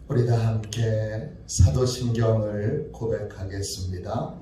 우리 다 함께 사도신경을 고백하겠습니다.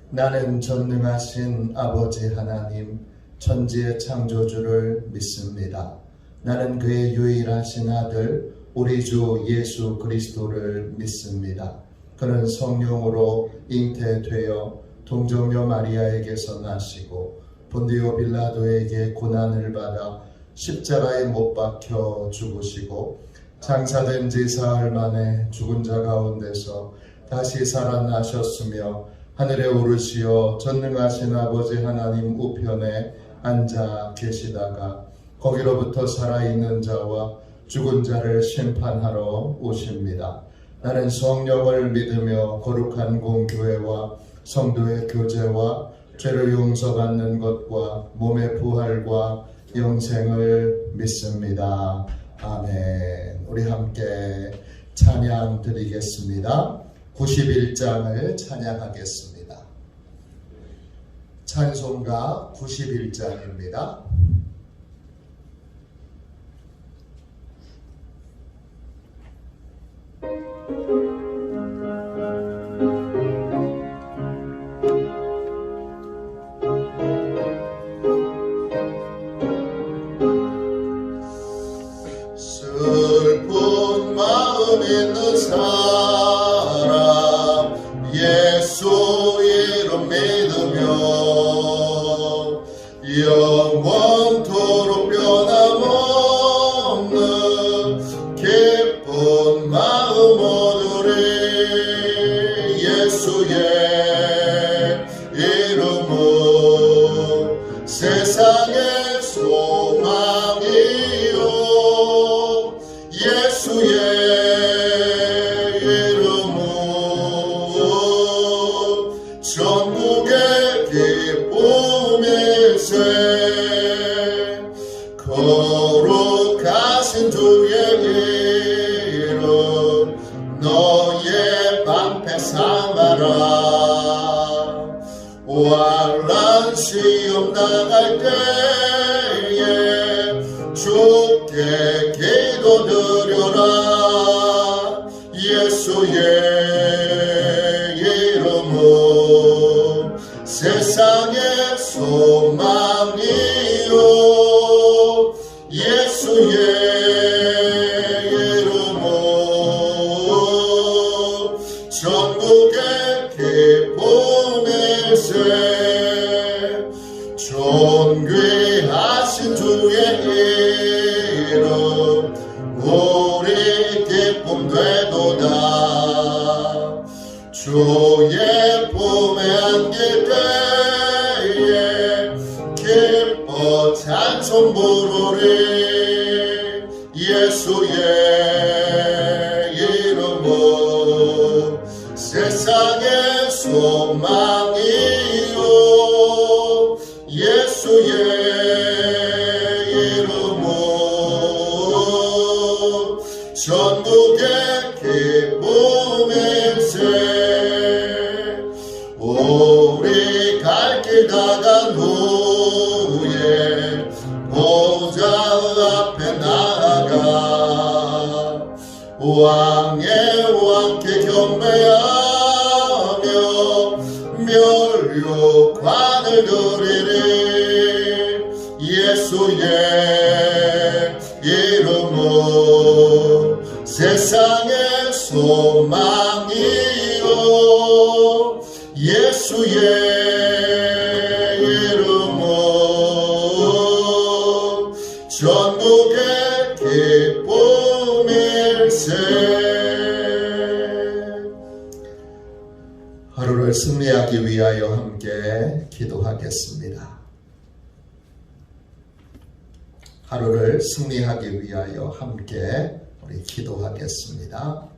나는 전능하신 아버지 하나님 천지의 창조주를 믿습니다. 나는 그의 유일하신 아들 우리 주 예수 그리스도를 믿습니다. 그는 성령으로 잉태되어 동정녀 마리아에게서 나시고 본디오 빌라도에게 고난을 받아 십자가에 못 박혀 죽으시고 장사된 지 사흘 만에 죽은 자 가운데서 다시 살아나셨으며 하늘에 오르시어 전능하신 아버지 하나님 우편에 앉아 계시다가 거기로부터 살아있는 자와 죽은 자를 심판하러 오십니다. 나는 성령을 믿으며 거룩한 공교회와 성도의 교제와 죄를 용서받는 것과 몸의 부활과 영생을 믿습니다. 아멘. 우리 함께 찬양 드리겠습니다. 91장을 찬양하겠습니다. 찬송가 91장입니다. 슬픈 마음 있는 사람 예수 이름 믿으며 영원토록 변함없는 기쁜 마음 얻으리. 예수의 이름은 세상의 소망이요 예수의 이름은 전국의 기쁨일세. 거룩하신 주의 이름 너의 방패 삼아라. 환난 시험 당할 때에 주께 기도드려라. 예수의 이름은 세상의 소망이요 예수의 이름은 전국의 기쁨일세. 존귀하신 주의 이름 우리 기쁨 되도다. 주의 품에 안길 때에 기뻐 찬송 부르리. 예수의 이름은 세상의 소망이요 예수의 이름은 전국의 기쁨일세. 우리 갈 길 다 간 후에 보좌 앞에 나아가 왕의 왕께 경배하며 멸류관을 드리리. 예수의 이름은 세상의 소망이요 예수의 이름은 전국의 기쁨일세. 하루를 승리하기 위하여 함께 기도하겠습니다. 하루를 승리하기 위하여 함께 우리 기도하겠습니다.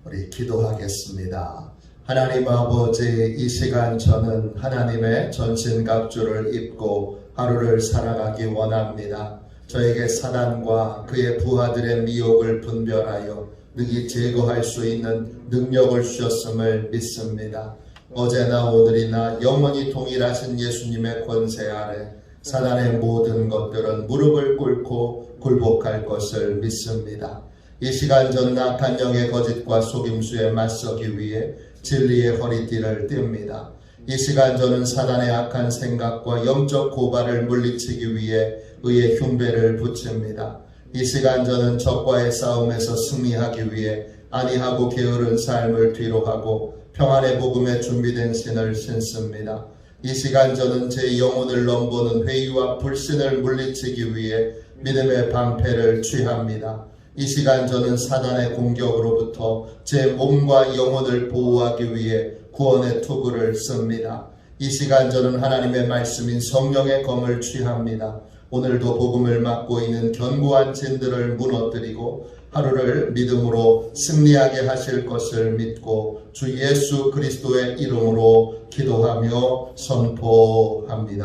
우리 기도하겠습니다. 하나님 아버지, 이 시간 저는 하나님의 전신갑주를 입고 하루를 살아가기 원합니다. 저에게 사단과 그의 부하들의 미혹을 분별하여 능히 제거할 수 있는 능력을 주셨음을 믿습니다. 어제나 오늘이나 영원히 동일하신 예수님의 권세 아래 사단의 모든 것들은 무릎을 꿇고 굴복할 것을 믿습니다. 이 시간 전 악한 영의 거짓과 속임수에 맞서기 위해 진리의 허리띠를 띱니다. 이 시간 저는 사단의 악한 생각과 영적 고발을 물리치기 위해 의의 흉배를 붙입니다. 이 시간 저는 적과의 싸움에서 승리하기 위해 안이하고 게으른 삶을 뒤로하고 평안의 복음에 준비된 신을 신습니다. 이 시간 저는 제 영혼을 넘보는 회의와 불신을 물리치기 위해 믿음의 방패를 취합니다. 이 시간 저는 사단의 공격으로부터 제 몸과 영혼을 보호하기 위해 구원의 투구를 씁니다. 이 시간 저는 하나님의 말씀인 성령의 검을 취합니다. 오늘도 복음을 맡고 있는 견고한 진들을 무너뜨리고 하루를 믿음으로 승리하게 하실 것을 믿고 주 예수 그리스도의 이름으로 기도하며 선포합니다.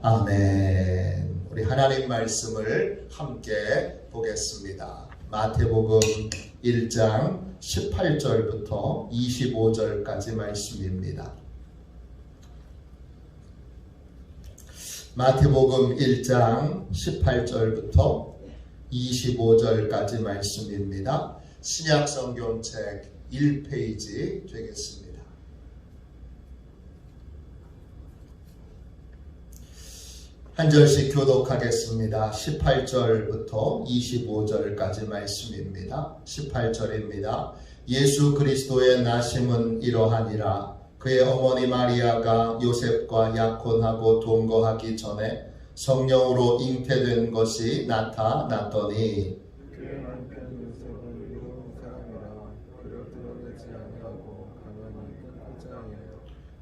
아멘. 우리 하나님 말씀을 함께 보겠습니다. 마태복음 1장 18절부터 25절까지 말씀입니다. 마태복음 1장 18절부터 25절까지 말씀입니다. 신약성경책 1페이지 되겠습니다. 한 절씩 교독하겠습니다. 18절부터 25절까지 말씀입니다. 18절입니다. 예수 그리스도의 나심은 이러하니라. 그의 어머니 마리아가 요셉과 약혼하고 동거하기 전에 성령으로 잉태된 것이 나타났더니 그의 남편 요셉은 의로운 사람이라 그를 드러내지 아니하고 가만히 끊고자 하여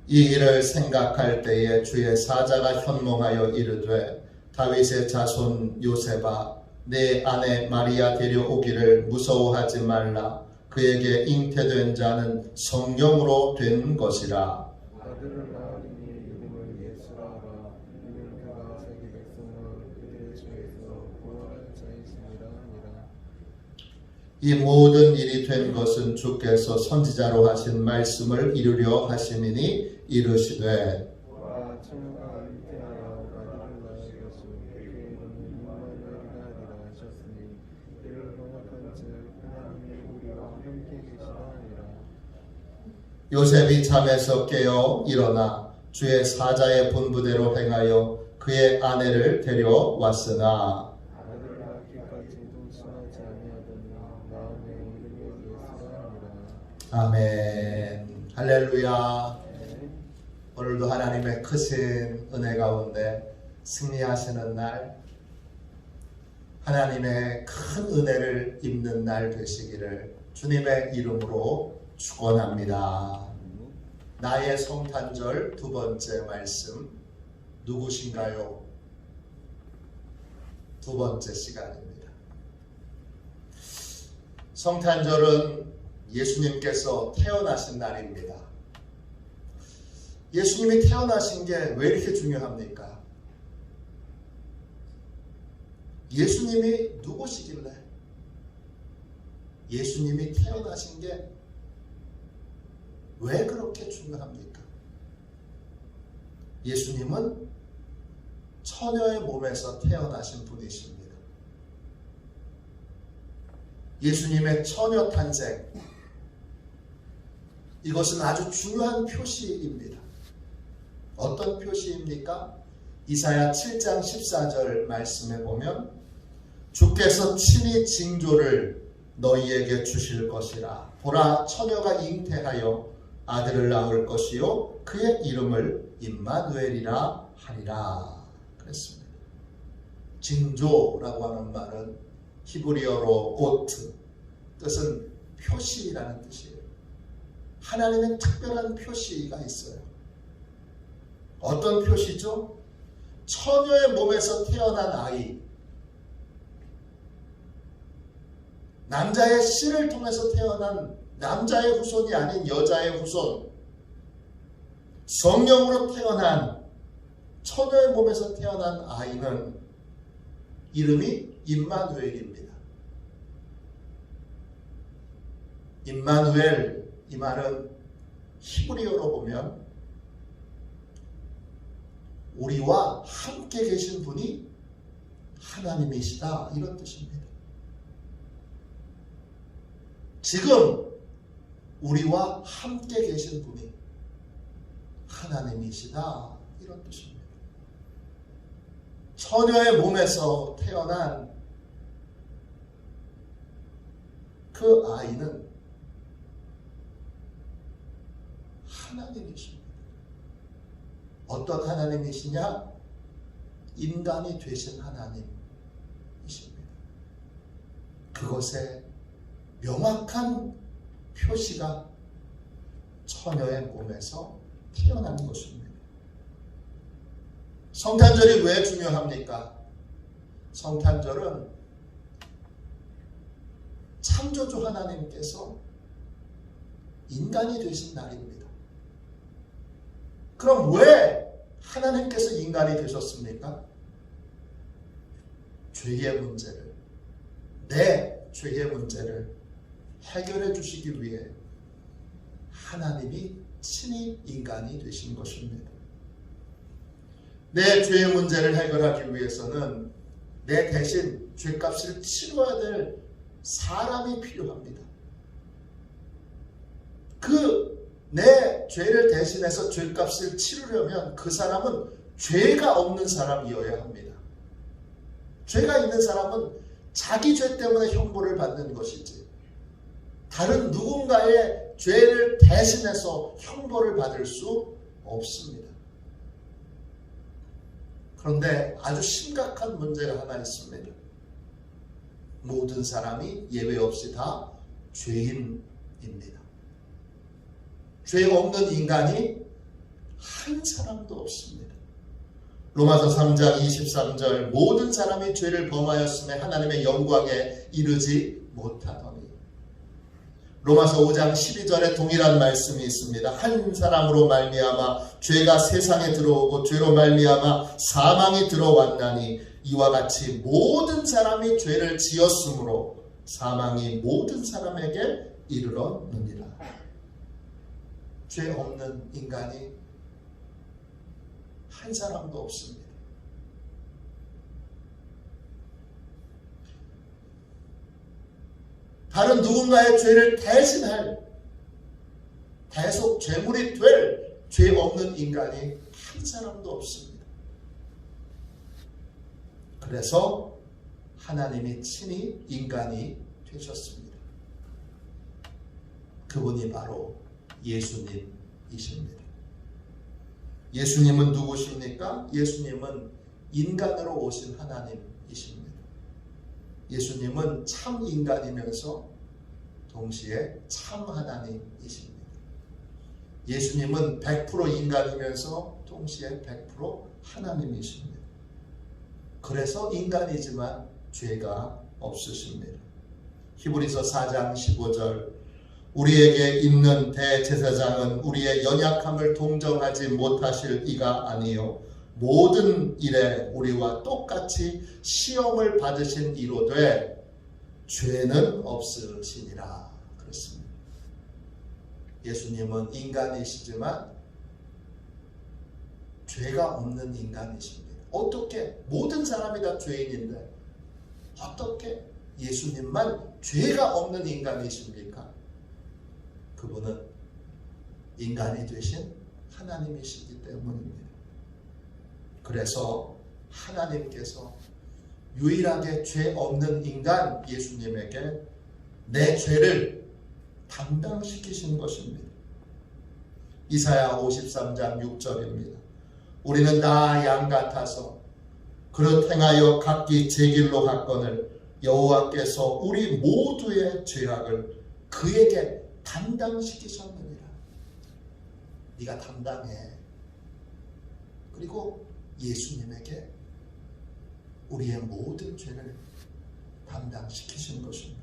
이 일을 생각할 때에 주의 사자가 현몽하여 이르되 다윗의 자손 요셉아 내 아내 마리아 데려오기를 무서워하지 말라. 그에게 잉태된 자는 성령으로 된 것이라. 아들을 낳으리니 이름을 예수라 하라. 이는 그가 자기 백성을 그들의 죄에서 구원할 자이시니라 하니라. 이 모든 일이 된 것은 주께서 선지자로 하신 말씀을 이루려 하심이니 이르시되 와 처녀가 잉태하여 아들을 낳을 것이니 그의 이름은 임마누엘이라 하리라 하셨으니 이를 번역한즉 하나님이 우리와 함께 계시라 하니라. 요셉이 잠에서 깨어 일어나 주의 사자의 분부대로 행하여 그의 아내를 데려왔으나 아들을 낳기까지 동침하지 아니하더니 마음에 이름이 예수라 하니라. 아멘. 할렐루야. 오늘도 하나님의 크신 은혜 가운데 승리하시는 날, 하나님의 큰 은혜를 입는 날 되시기를 주님의 이름으로 축원합니다. 나의 성탄절 두 번째 말씀 누구신가요? 두 번째 시간입니다. 성탄절은 예수님께서 태어나신 날입니다. 예수님이 태어나신 게 왜 이렇게 중요합니까? 예수님이 누구시길래 예수님이 태어나신 게 왜 그렇게 중요합니까? 예수님은 처녀의 몸에서 태어나신 분이십니다. 예수님의 처녀 탄생, 이것은 아주 중요한 표시입니다. 어떤 표시입니까? 이사야 7장 14절 말씀에 보면 주께서 친히 징조를 너희에게 주실 것이라. 보라 처녀가 잉태하여 아들을 낳을 것이요 그의 이름을 임마누엘이라 하리라 그랬습니다. 징조라고 하는 말은 히브리어로 오트, 뜻은 표시라는 뜻이에요. 하나님의 특별한 표시가 있어요. 어떤 표시죠? 처녀의 몸에서 태어난 아이, 남자의 씨를 통해서 태어난 남자의 후손이 아닌 여자의 후손, 성령으로 태어난 처녀의 몸에서 태어난 아이는 이름이 임마누엘입니다. 임마누엘, 이 말은 히브리어로 보면 우리와 함께 계신 분이 하나님이시다, 이런 뜻입니다. 지금 우리와 함께 계신 분이 하나님이시다, 이런 뜻입니다. 처녀의 몸에서 태어난 그 아이는 하나님이십니다. 어떤 하나님이시냐? 인간이 되신 하나님이십니다. 그것에 명확한 표시가 처녀의 몸에서 태어난 것입니다. 성탄절이 왜 중요합니까? 성탄절은 창조주 하나님께서 인간이 되신 날입니다. 그럼 왜 하나님께서 인간이 되셨습니까? 죄의 문제를, 내 죄의 문제를 해결해 주시기 위해 하나님이 친히 인간이 되신 것입니다. 내 죄의 문제를 해결하기 위해서는 내 대신 죄값을 치러야 될 사람이 필요합니다. 내 죄를 대신해서 죄값을 치르려면 그 사람은 죄가 없는 사람이어야 합니다. 죄가 있는 사람은 자기 죄 때문에 형벌을 받는 것이지 다른 누군가의 죄를 대신해서 형벌을 받을 수 없습니다. 그런데 아주 심각한 문제가 하나 있습니다. 모든 사람이 예외 없이 다 죄인입니다. 죄 없는 인간이 한 사람도 없습니다. 로마서 3장 23절 모든 사람이 죄를 범하였음에 하나님의 영광에 이르지 못하더니 로마서 5장 12절에 동일한 말씀이 있습니다. 한 사람으로 말미암아 죄가 세상에 들어오고 죄로 말미암아 사망이 들어왔나니 이와 같이 모든 사람이 죄를 지었으므로 사망이 모든 사람에게 이르렀느니라. 죄 없는 인간이 한 사람도 없습니다. 다른 누군가의 죄를 대신할 대속 죄물이 될 죄 없는 인간이 한 사람도 없습니다. 그래서 하나님이 친히 인간이 되셨습니다. 그분이 바로 예수님이십니다. 예수님은 누구십니까? 예수님은 인간으로 오신 하나님이십니다. 예수님은 참 인간이면서 동시에 참 하나님이십니다. 예수님은 100% 인간이면서 동시에 100% 하나님이십니다. 그래서 인간이지만 죄가 없으십니다. 히브리서 4장 15절 우리에게 있는 대제사장은 우리의 연약함을 동정하지 못하실 이가 아니요 모든 일에 우리와 똑같이 시험을 받으신 이로되 죄는 없으시니라 그랬습니다. 예수님은 인간이시지만 죄가 없는 인간이십니다. 어떻게 모든 사람이 다 죄인인데 어떻게 예수님만 죄가 없는 인간이십니까? 그분은 인간이 되신 하나님이시기 때문입니다. 그래서 하나님께서 유일하게 죄 없는 인간 예수님에게 내 죄를 담당시키신 것입니다. 이사야 53장 6절입니다. 우리는 다 양 같아서 그릇 행하여 각기 제 길로 갔거늘 여호와께서 우리 모두의 죄악을 그에게 담당시키셨느니라. 네가 담당해. 그리고 예수님에게 우리의 모든 죄를 담당시키신 것입니다.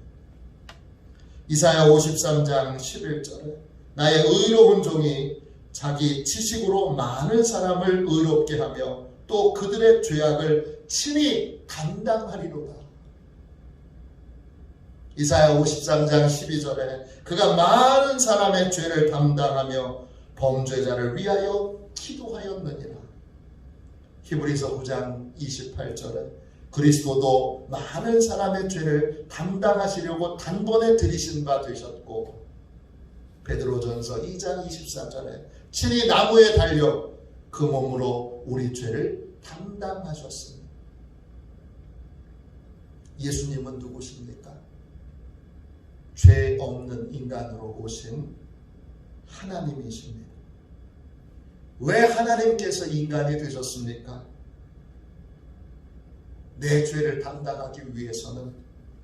이사야 53장 11절에 나의 의로운 종이 자기 지식으로 많은 사람을 의롭게 하며 또 그들의 죄악을 친히 담당하리로다. 이사야 53장 12절에 그가 많은 사람의 죄를 담당하며 범죄자를 위하여 기도하였느니라. 히브리서 9장 28절에 그리스도도 많은 사람의 죄를 담당하시려고 단번에 들이신 바 되셨고, 베드로전서 2장 24절에 친히 나무에 달려 그 몸으로 우리 죄를 담당하셨습니다. 예수님은 누구십니까? 죄 없는 인간으로 오신 하나님이십니다. 왜 하나님께서 인간이 되셨습니까? 내 죄를 담당하기 위해서는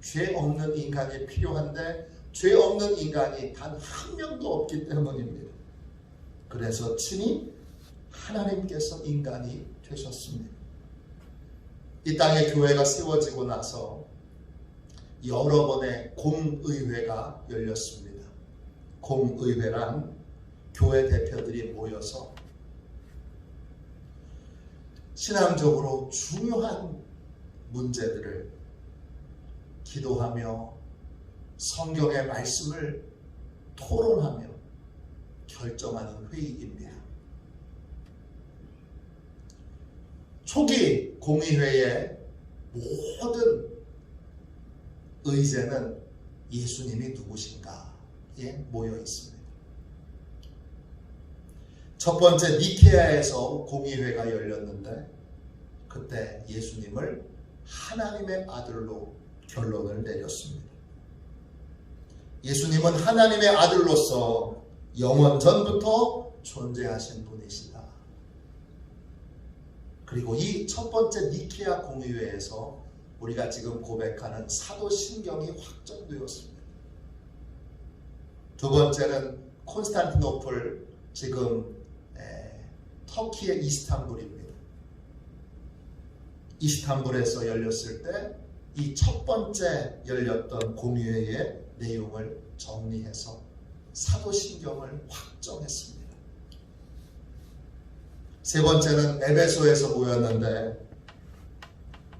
죄 없는 인간이 필요한데 죄 없는 인간이 단 한 명도 없기 때문입니다. 그래서 친히 하나님께서 인간이 되셨습니다. 이 땅에 교회가 세워지고 나서 여러 번의 공의회가 열렸습니다. 공의회란 교회 대표들이 모여서 신앙적으로 중요한 문제들을 기도하며 성경의 말씀을 토론하며 결정하는 회의입니다. 초기 공의회의 모든 의제는 예수님이 누구신가에 모여 있습니다. 첫 번째 니케아에서 공의회가 열렸는데 그때 예수님을 하나님의 아들로 결론을 내렸습니다. 예수님은 하나님의 아들로서 영원 전부터 존재하신 분이시다. 그리고 이 첫 번째 니케아 공의회에서 우리가 지금 고백하는 사도신경이 확정되었습니다. 두 번째는 콘스탄티노플, 지금 터키의 이스탄불입니다. 이스탄불에서 열렸을 때 이 첫 번째 열렸던 공의회의 내용을 정리해서 사도신경을 확정했습니다. 세 번째는 에베소에서 모였는데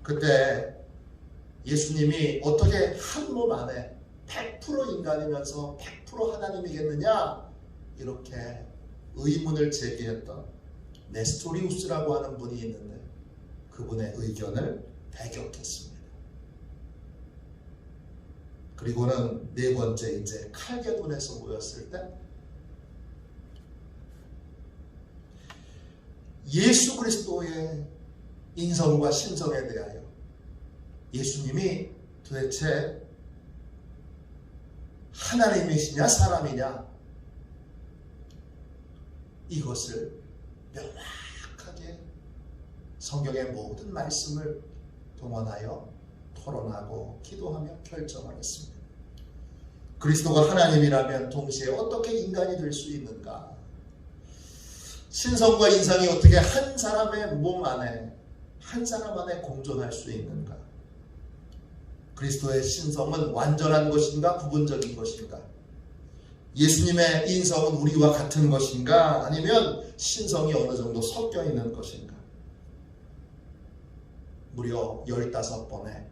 그때 예수님이 어떻게 한 몸 안에 100% 인간이면서 100% 하나님이겠느냐, 이렇게 의문을 제기했던 네스토리우스라고 하는 분이 있는데 그분의 의견을 배격했습니다. 그리고는 네 번째 이제 칼게돈에서 모였을 때 예수 그리스도의 인성과 신성에 대하여 예수님이 도대체 하나님이시냐 사람이냐, 이것을 명확하게 성경의 모든 말씀을 동원하여 토론하고 기도하며 결정을 했습니다. 그리스도가 하나님이라면 동시에 어떻게 인간이 될 수 있는가? 신성과 인성이 어떻게 한 사람의 몸 안에, 한 사람 안에 공존할 수 있는가? 그리스도의 신성은 완전한 것인가 부분적인 것인가? 예수님의 인성은 우리와 같은 것인가? 아니면 신성이 어느 정도 섞여 있는 것인가? 무려 15번의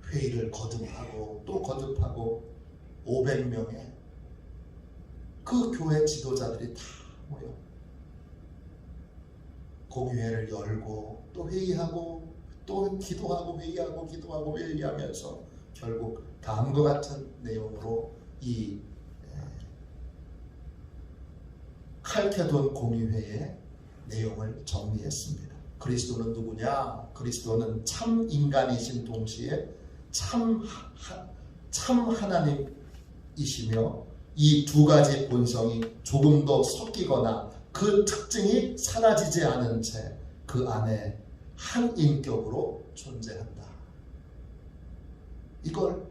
회의를 거듭하고 또 거듭하고 500명의 그 교회 지도자들이 다 모여 공의회를 열고 또 회의하고 또 기도하고 회의하고 기도하고 회의하면서 결국 다음과 같은 내용으로 이 칼케돈 공의회의 내용을 정리했습니다. 그리스도는 누구냐? 그리스도는 참 인간이신 동시에 참 하나님이시며 이 두 가지 본성이 조금도 섞이거나 그 특징이 사라지지 않은 채 그 안에 한 인격으로 존재한다. 이걸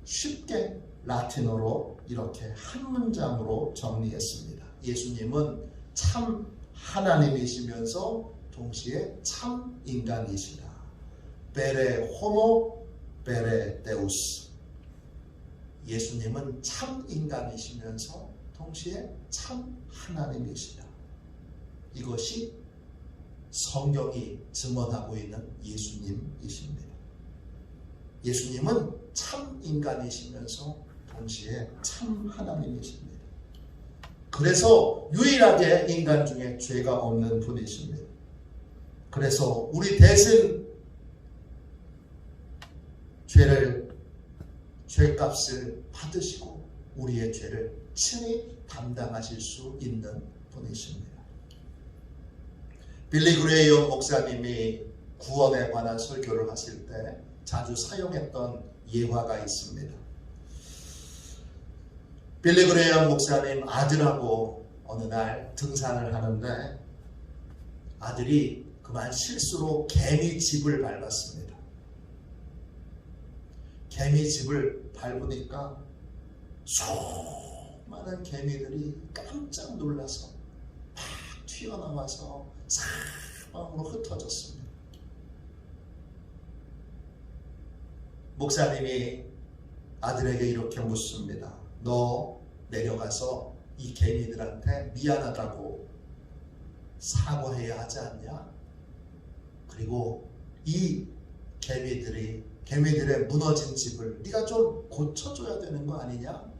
쉽게 라틴어로 이렇게 한 문장으로 정리했습니다. 예수님은 참 하나님이시면서 동시에 참 인간이시다. 베레 호모 베레 데우스. 예수님은 참 인간이시면서 동시에 참 하나님이시다. 이것이 성경이 증언하고 있는 예수님이십니다. 예수님은 참 인간이시면서 동시에 참 하나님이십니다. 그래서 유일하게 인간 중에 죄가 없는 분이십니다. 그래서 우리 대신 죄값을 받으시고 우리의 죄를 친히 담당하실 수 있는 분이십니다. 빌리 그레이엄 목사님이 구원에 관한 설교를 하실 때 자주 사용했던 예화가 있습니다. 빌리 그레이엄 목사님 아들하고 어느 날 등산을 하는데 아들이 그만 실수로 개미집을 밟았습니다. 개미집을 밟으니까 수많은 개미들이 깜짝 놀라서 막 튀어나와서 사방으로 흩어졌습니다. 목사님이 아들에게 이렇게 묻습니다. 너 내려가서 이 개미들한테 미안하다고 사과해야 하지 않냐? 그리고 이 개미들의 무너진 집을 네가 좀 고쳐줘야 되는 거 아니냐?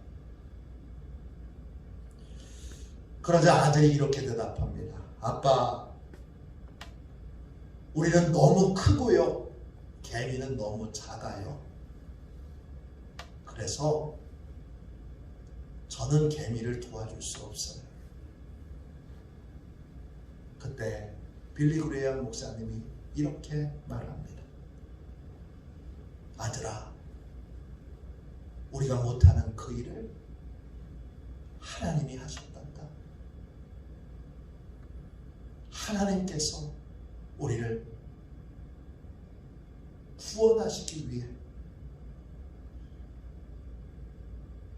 그러자 아들이 이렇게 대답합니다. 아빠, 우리는 너무 크고요. 개미는 너무 작아요. 그래서 저는 개미를 도와줄 수 없어요. 그때 빌리 그레이엄 목사님이 이렇게 말합니다. 아들아, 우리가 못하는 그 일을 하나님이 하셨단다. 하나님께서 우리를 구원하시기 위해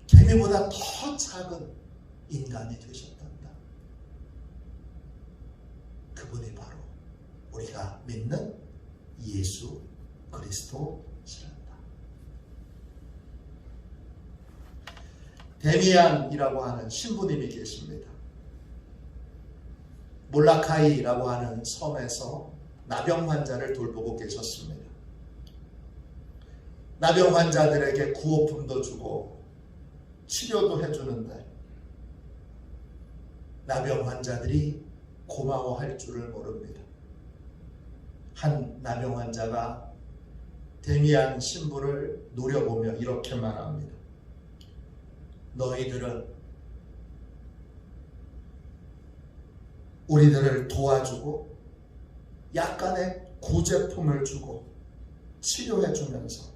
개미보다 더 작은 인간이 되셨단다. 그분이 바로 우리가 믿는 예수 그리스도시란다. 데미안이라고 하는 신부님이 계십니다. 몰라카이라고 하는 섬에서 나병 환자를 돌보고 계셨습니다. 나병 환자들에게 구호품도 주고 치료도 해주는데 나병 환자들이 고마워할 줄을 모릅니다. 한 나병 환자가 데미안 신부를 노려보며 이렇게 말합니다. 너희들은 우리들을 도와주고 약간의 구제품을 주고 치료해주면서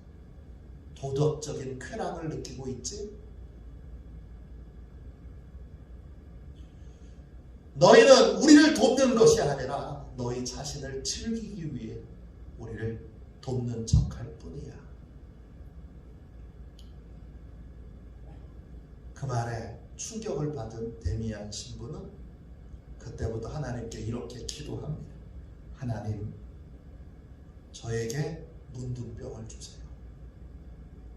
도덕적인 쾌락을 느끼고 있지? 너희는 우리를 돕는 것이 아니라 너희 자신을 즐기기 위해 우리를 돕는 척할 뿐이야. 그 말에 충격을 받은 데미안 신부는 그때부터 하나님께 이렇게 기도합니다. 하나님, 저에게 문둥병을 주세요.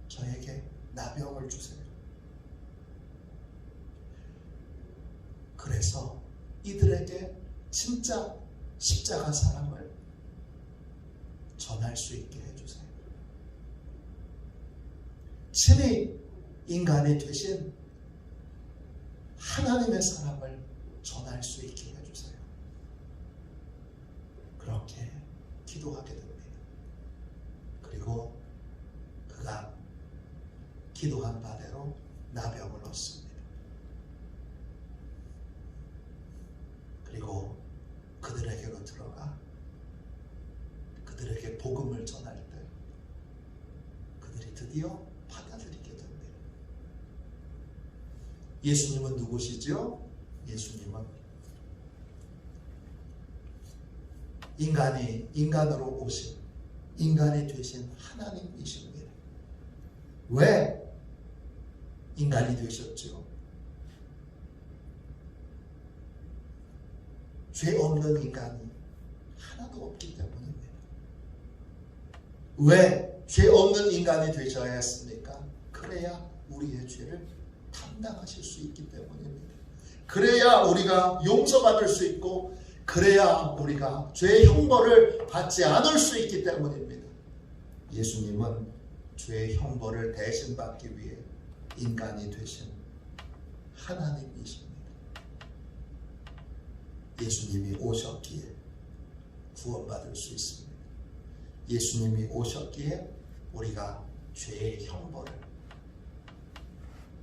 저에게 나병을 주세요. 그래서 이들에게 진짜 십자가 사랑을 전할 수 있게 해주세요. 친히 인간이 되신 하나님의 사랑을 전할 수 있게 해주세요. 그렇게 기도하게 됩니다. 그리고 그가 기도한 바대로 나병을 얻습니다. 그리고 그들에게로 들어가 그들에게 복음을 전할 때 그들이 드디어 받아들이게 됩니다. 예수님은 누구시죠? 예수님은 인간으로 오신 인간이 되신 하나님이십니다. 왜 인간이 되셨죠? 죄 없는 인간이 하나도 없기 때문입니다. 왜 죄 없는 인간이 되셔야 했습니까? 그래야 우리의 죄를 담당하실 수 있기 때문입니다. 그래야 우리가 용서받을 수 있고 그래야 우리가 죄의 형벌을 받지 않을 수 있기 때문입니다. 예수님은 죄의 형벌을 대신 받기 위해 인간이 되신 하나님이십니다. 예수님이 오셨기에 구원받을 수 있습니다. 예수님이 오셨기에 우리가 죄의 형벌을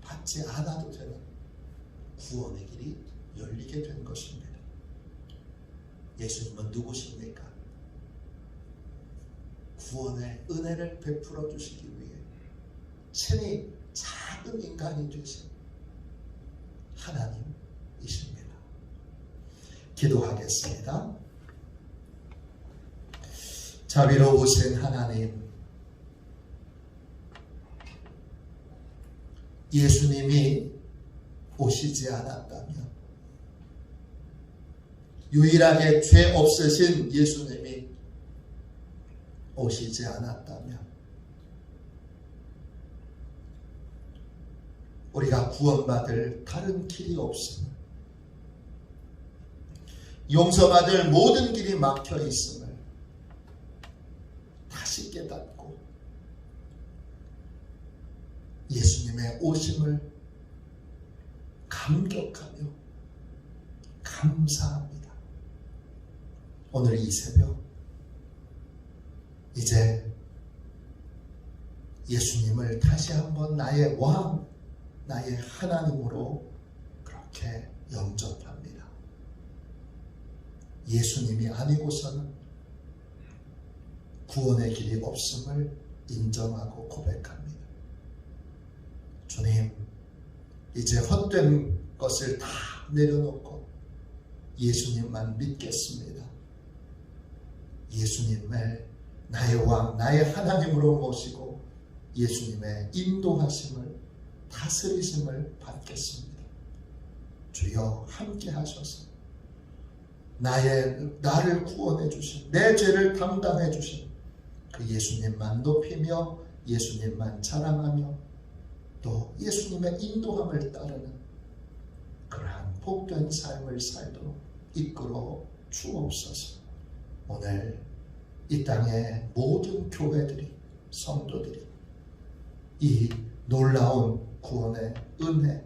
받지 않아도 되는 구원의 길이 열리게 된 것입니다. 예수님은 누구십니까? 구원의 은혜를 베풀어 주시기 위해 친히 작은 인간이 되신 하나님이십니다. 기도하겠습니다. 자비로우신 하나님, 예수님이 오시지 않았다면, 유일하게 죄 없으신 예수님이 오시지 않았다면 우리가 구원받을 다른 길이 없음을, 용서받을 모든 길이 막혀 있음을 다시 깨닫고 예수님의 오심을 감격하며 감사합니다. 오늘 이 새벽 이제 예수님을 다시 한번 나의 왕, 나의 하나님으로 그렇게 영접합니다. 예수님이 아니고서는 구원의 길이 없음을 인정하고 고백합니다. 주님, 이제 헛된 것을 다 내려놓고 예수님만 믿겠습니다. 예수님을 나의 왕, 나의 하나님으로 모시고 예수님의 인도하심을, 다스리심을 받겠습니다. 주여 함께 하셔서 나를 구원해 주신, 내 죄를 담당해 주신 그 예수님만 높이며 예수님만 자랑하며 또 예수님의 인도함을 따르는 그러한 복된 삶을 살도록 이끌어 주옵소서. 오늘 이 땅의 모든 교회들이, 성도들이 이 놀라운 구원의 은혜,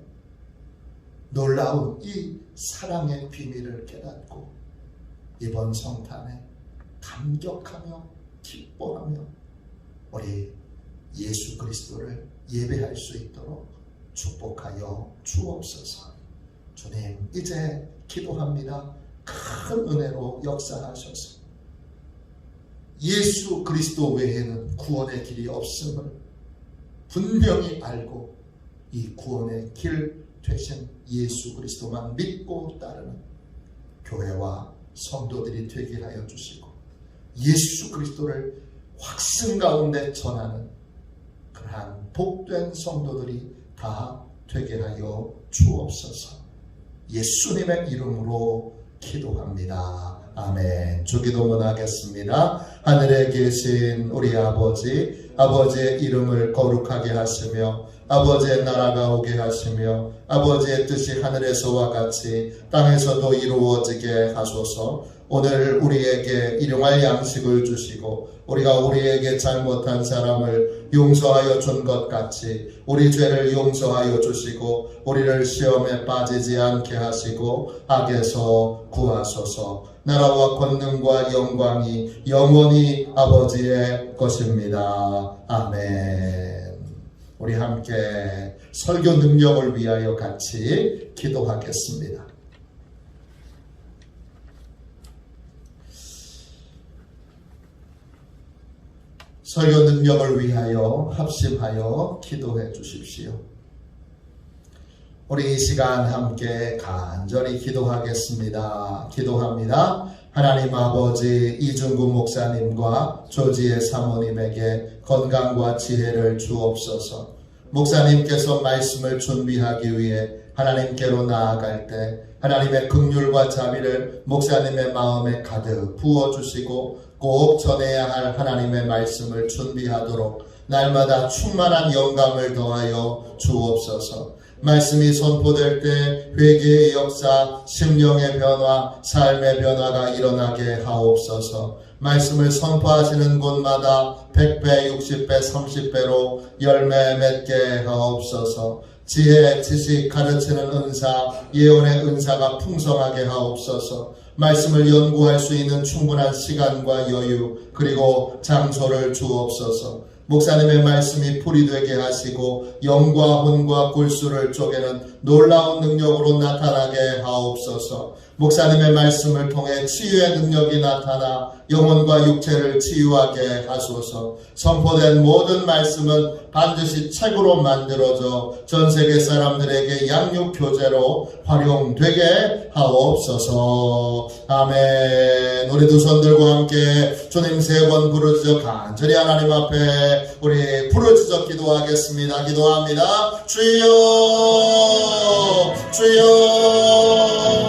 놀라운 이 사랑의 비밀을 깨닫고 이번 성탄에 감격하며 기뻐하며 우리 예수 그리스도를 예배할 수 있도록 축복하여 주옵소서. 주님, 이제 기도합니다. 큰 은혜로 역사하셔서 예수 그리스도 외에는 구원의 길이 없음을 분명히 알고 이 구원의 길 되신 예수 그리스도만 믿고 따르는 교회와 성도들이 되게 하여 주시고 예수 그리스도를 확신 가운데 전하는 그러한 복된 성도들이 다 되게 하여 주옵소서. 예수님의 이름으로 기도합니다. 아멘. 주기도문 하겠습니다. 하늘에 계신 우리 아버지, 아버지의 이름을 거룩하게 하시며 아버지의 나라가 오게 하시며 아버지의 뜻이 하늘에서와 같이 땅에서도 이루어지게 하소서. 오늘 우리에게 일용할 양식을 주시고 우리가 우리에게 잘못한 사람을 용서하여 준 것 같이 우리 죄를 용서하여 주시고 우리를 시험에 빠지지 않게 하시고 악에서 구하소서. 나라와 권능과 영광이 영원히 아버지의 것입니다. 아멘. 우리 함께 설교 능력을 위하여 같이 기도하겠습니다. 설교 능력을 위하여 합심하여 기도해 주십시오. 우리 이 시간 함께 간절히 기도하겠습니다. 기도합니다. 하나님 아버지, 이중구 목사님과 조지의 사모님에게 건강과 지혜를 주옵소서. 목사님께서 말씀을 준비하기 위해 하나님께로 나아갈 때 하나님의 긍휼과 자비를 목사님의 마음에 가득 부어주시고 꼭 전해야 할 하나님의 말씀을 준비하도록 날마다 충만한 영감을 더하여 주옵소서. 말씀이 선포될 때 회개의 역사, 심령의 변화, 삶의 변화가 일어나게 하옵소서. 말씀을 선포하시는 곳마다 100배, 60배, 30배로 열매 맺게 하옵소서. 지혜, 지식, 가르치는 은사, 예언의 은사가 풍성하게 하옵소서. 말씀을 연구할 수 있는 충분한 시간과 여유 그리고 장소를 주옵소서. 목사님의 말씀이 풀이 되게 하시고 영과 혼과 골수를 쪼개는 놀라운 능력으로 나타나게 하옵소서. 목사님의 말씀을 통해 치유의 능력이 나타나 영혼과 육체를 치유하게 하소서. 선포된 모든 말씀은 반드시 책으로 만들어져 전 세계 사람들에게 양육 교재로 활용되게 하옵소서. 아멘. 우리 두 손 들고 함께 주님 3번 부르짖어 간절히 하나님 앞에 우리 부르짖어 기도하겠습니다. 기도합니다. 주여 주여